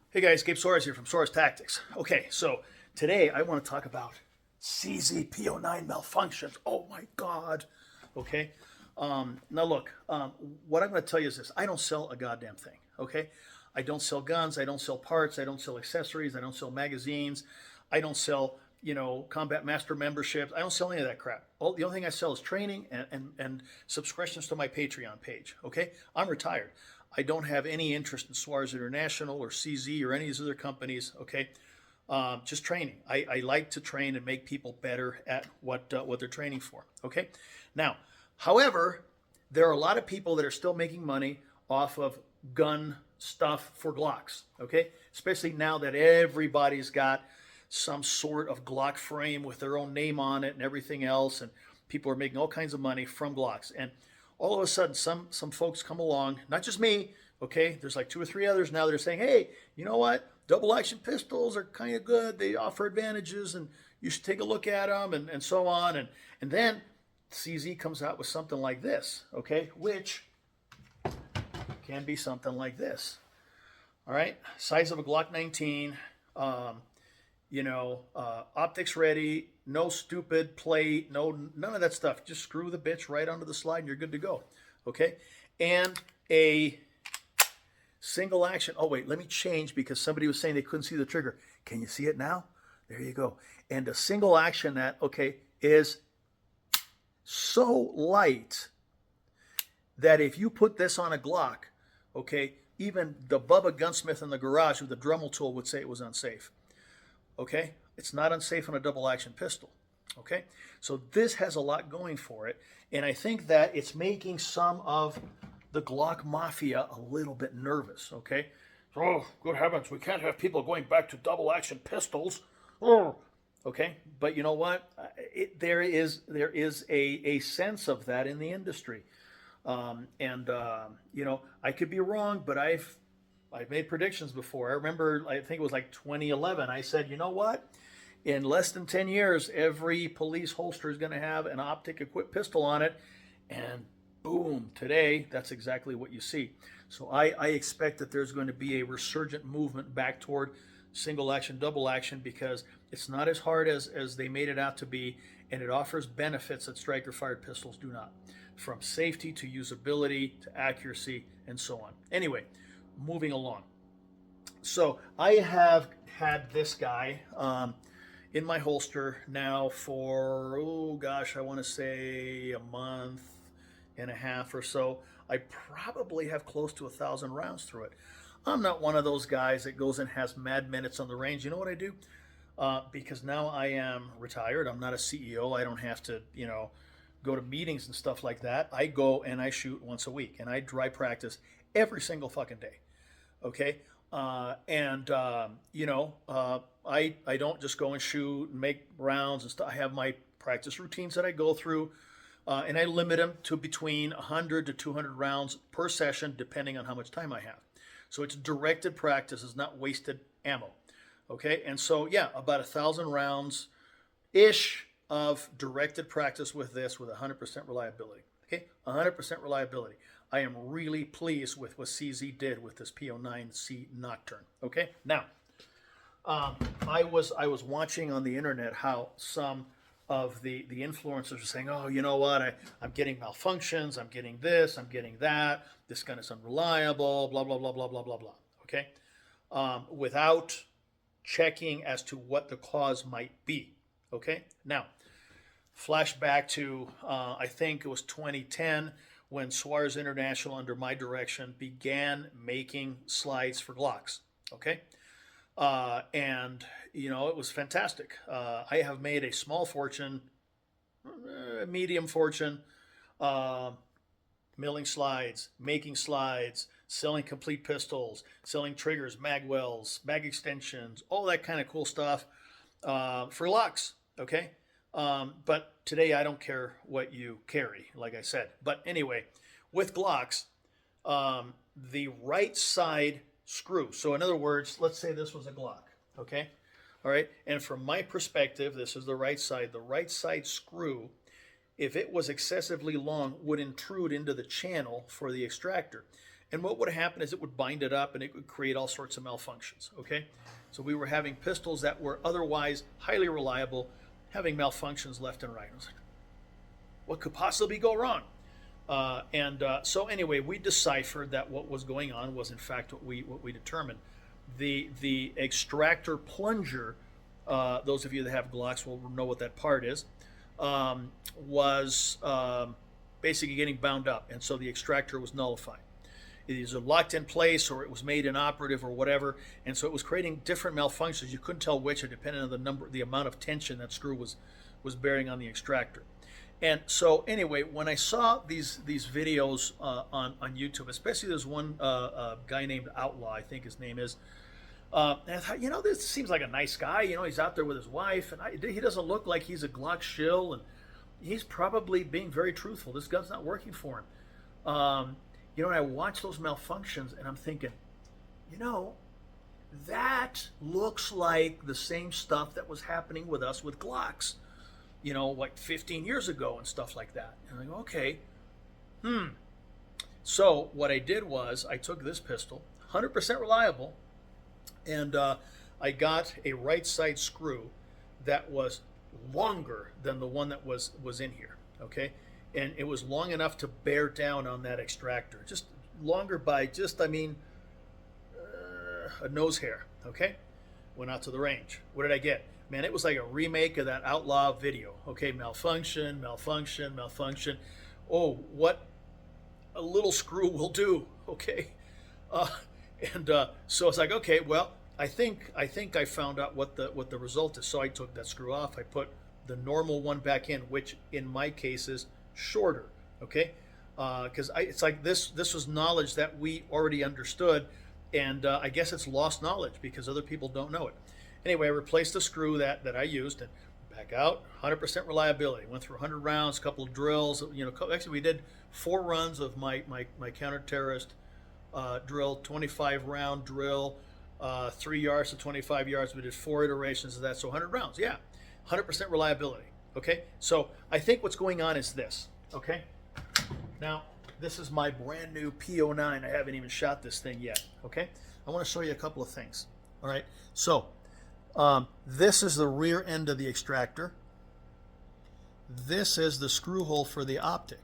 Hey guys, Gabe Soares here from Soares Tactics. Okay, so today I want to talk about CZPO9 malfunctions. Oh my God. Okay. Now look, what I'm going to tell you is this: I don't sell a goddamn thing. Okay, I don't sell guns. I don't sell parts. I don't sell accessories. I don't sell magazines. I don't sell combat master memberships. I don't sell any of that crap. The only thing I sell is training and subscriptions to my Patreon page. Okay, I'm retired. I don't have any interest in Suarez International or CZ or any of these other companies. Okay, just training. I like to train and make people better at what they're training for. Okay, now, however, there are a lot of people that are still making money off of gun stuff for Glocks. Okay, especially now that everybody's got some sort of Glock frame with their own name on it and everything else, and people are making all kinds of money from Glocks. And all of a sudden, some folks come along, not just me. Okay, there's like two or three others now that are saying, hey, you know what? Double action pistols are kind of good. They offer advantages, and you should take a look at them, and so on. And then CZ comes out with something like this, okay, which can be something like this. All right, size of a Glock 19. Optics ready, no stupid plate, none of that stuff. Just screw the bitch right onto the slide and you're good to go. Okay, and a single action. Oh wait, let me change because somebody was saying they couldn't see the trigger. Can you see it now? There you go. And a single action that is so light that if you put this on a Glock, even the Bubba gunsmith in the garage with the Dremel tool would say it was unsafe. Okay, it's not unsafe on a double action pistol. Okay, so this has a lot going for it, and I think that it's making some of the Glock mafia a little bit nervous. Okay, oh good heavens, we can't have people going back to double action pistols. Oh. Okay, but you know what? There is a sense of that in the industry, I could be wrong, but I've made predictions before. I remember, I think it was like 2011. I said, you know what? In less than 10 years, every police holster is going to have an optic equipped pistol on it. And boom, today, that's exactly what you see. So I expect that there's going to be a resurgent movement back toward single action, double action, because it's not as hard as they made it out to be, and it offers benefits that striker fired pistols do not, from safety to usability to accuracy and so on. Anyway, moving along. So I have had this guy in my holster now for, I want to say a month and a half or so. I probably have close to 1,000 rounds through it. I'm not one of those guys that goes and has mad minutes on the range. You know what I do? Because now I am retired. I'm not a CEO. I don't have to, go to meetings and stuff like that. I go and I shoot once a week, and I dry practice every single fucking day. Okay, I don't just go and shoot and make rounds and stuff. I have my practice routines that I go through, and I limit them to between 100 to 200 rounds per session, depending on how much time I have. So it's directed practice, it's not wasted ammo. Okay, and so yeah, about 1,000 rounds ish of directed practice with this, with 100% reliability. Okay, 100% reliability. I am really pleased with what CZ did with this PO9C Nocturne. Okay, now I was watching on the internet how some of the influencers were saying, oh, you know what, I'm getting malfunctions, I'm getting this, I'm getting that, this gun is unreliable, blah blah blah blah blah blah blah. Okay, without checking as to what the cause might be. Okay, now flashback to I think it was 2010 when Suarez International, under my direction, began making slides for Glocks. Okay, it was fantastic. I have made a small fortune, medium fortune, milling slides, making slides, selling complete pistols, selling triggers, mag wells, mag extensions, all that kind of cool stuff for Glocks. Okay. But today I don't care what you carry, like I said. But anyway, with Glocks, the right side screw. So in other words, let's say this was a Glock, okay? All right, and from my perspective, this is the right side. The right side screw, if it was excessively long, would intrude into the channel for the extractor. And what would happen is it would bind it up and it would create all sorts of malfunctions. Okay, so we were having pistols that were otherwise highly reliable having malfunctions left and right. I was like, what could possibly go wrong? So anyway, we deciphered that what was going on was in fact what we determined. The extractor plunger, those of you that have Glocks will know what that part is, was basically getting bound up, and so the extractor was nullified. It is locked in place, or it was made inoperative, or whatever, and so it was creating different malfunctions. You couldn't tell which, depending on the amount of tension that screw was bearing on the extractor. And so anyway, when I saw these videos on YouTube, especially there's one guy named Outlaw, I think his name is, and I thought, this seems like a nice guy. He's out there with his wife, and he doesn't look like he's a Glock shill, and he's probably being very truthful. This gun's not working for him. And I watch those malfunctions, and I'm thinking, that looks like the same stuff that was happening with us with Glocks, like 15 years ago and stuff like that. And I go, okay, So what I did was I took this pistol, 100% reliable, and I got a right side screw that was longer than the one that was in here, okay? And it was long enough to bear down on that extractor, just longer by a nose hair, okay? Went out to the range. What did I get? Man, it was like a remake of that Outlaw video, okay? Malfunction. Oh, what a little screw will do, okay? So it's like, okay, well, I think I found out what the result is. So I took that screw off. I put the normal one back in, which in my case is shorter, okay? Because it's like this was knowledge that we already understood, and I guess it's lost knowledge because other people don't know it. Anyway, I replaced the screw that I used, and back out, 100% reliability. Went through 100 rounds, a couple of drills. Actually, we did 4 runs of my counter-terrorist drill, 25-round drill, 3 yards to 25 yards. We did 4 iterations of that, so 100 rounds. Yeah, 100% reliability. Okay, so I think what's going on is this. Okay, now this is my brand new P09. I haven't even shot this thing yet. Okay, I want to show you a couple of things. All right, so this is the rear end of the extractor. This is the screw hole for the optic,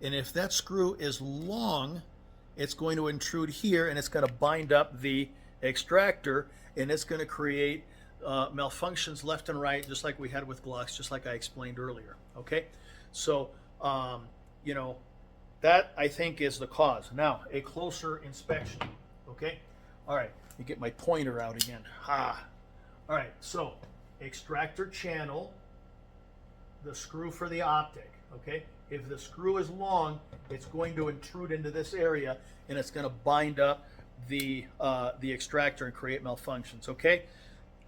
and if that screw is long, it's going to intrude here, and it's going to bind up the extractor, and it's going to create malfunctions left and right, just like we had with Glocks, just like I explained earlier. Okay, so that I think is the cause. Now a closer inspection. Okay, all right, let me get my pointer out again. All right, so extractor channel, the screw for the optic. Okay, if the screw is long, it's going to intrude into this area, and it's going to bind up the extractor and create malfunctions. Okay,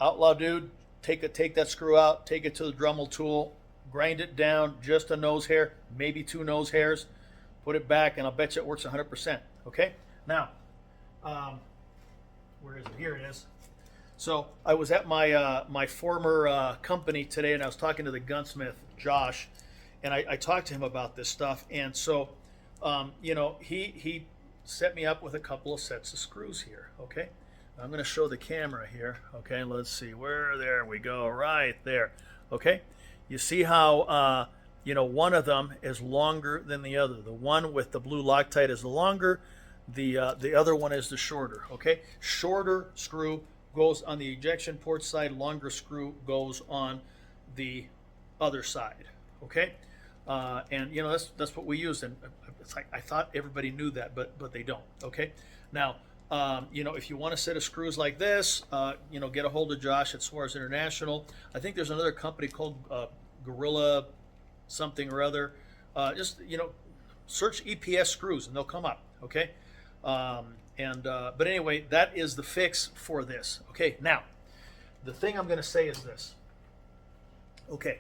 Outlaw dude, take that screw out, take it to the Dremel tool, grind it down, just a nose hair, maybe 2 nose hairs, put it back, and I'll bet you it works 100%. Okay, now where is it? Here it is. So I was at my former company today, and I was talking to the gunsmith Josh, and I talked to him about this stuff. And so he set me up with a couple of sets of screws here. Okay, I'm going to show the camera here. Okay, let's see, there we go, right there. Okay, you see how one of them is longer than the other. The one with the blue Loctite is the longer, the other one is the shorter. Okay, shorter screw goes on the ejection port side, longer screw goes on the other side. Okay, and that's what we use, and it's like I thought everybody knew that, but they don't. Okay, now if you want a set of screws like this, get a hold of Josh at Suarez International. I think there's another company called Gorilla something or other. Just search EPS screws and they'll come up. Okay, but anyway, that is the fix for this. Okay, now the thing I'm going to say is this. Okay,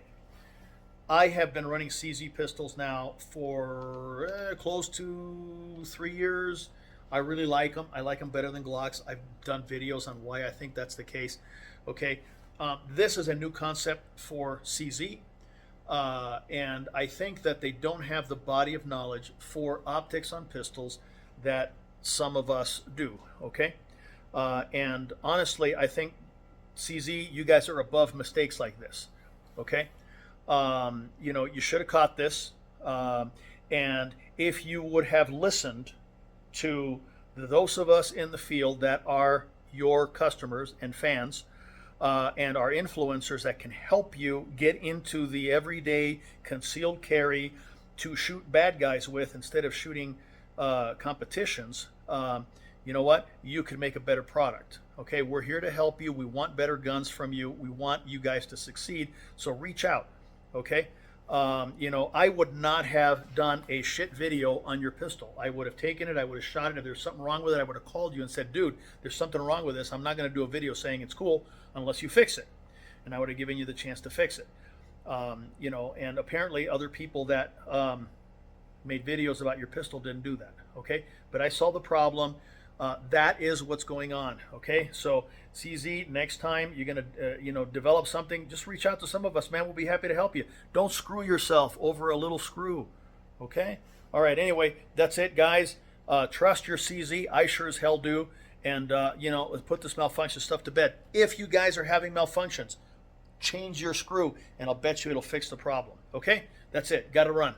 I have been running CZ pistols now for close to 3 years. I really like them. I like them better than Glocks. I've done videos on why I think that's the case. Okay, this is a new concept for CZ, and I think that they don't have the body of knowledge for optics on pistols that some of us do. Okay, and honestly, I think CZ, you guys are above mistakes like this. Okay, you know, you should have caught this, and if you would have listened to those of us in the field that are your customers and fans, and our influencers that can help you get into the everyday concealed carry to shoot bad guys with instead of shooting competitions, you know what? You can make a better product. Okay, we're here to help you. We want better guns from you. We want you guys to succeed. So reach out. Okay. You know, I would not have done a shit video on your pistol. I would have taken it, I would have shot it. If there's something wrong with it, I would have called you and said, dude, there's something wrong with this. I'm not going to do a video saying it's cool unless you fix it. And I would have given you the chance to fix it. You know, and apparently other people that made videos about your pistol didn't do that. Okay, but I saw the problem. That is what's going on. Okay, so CZ, next time you're gonna you know, develop something, just reach out to some of us, man. We'll be happy to help you. Don't screw yourself over a little screw. Okay, all right, anyway, that's it, guys. Trust your CZ. I sure as hell do. And you know, put this malfunction stuff to bed. If you guys are having malfunctions, change your screw and I'll bet you it'll fix the problem. Okay, that's it. Gotta run.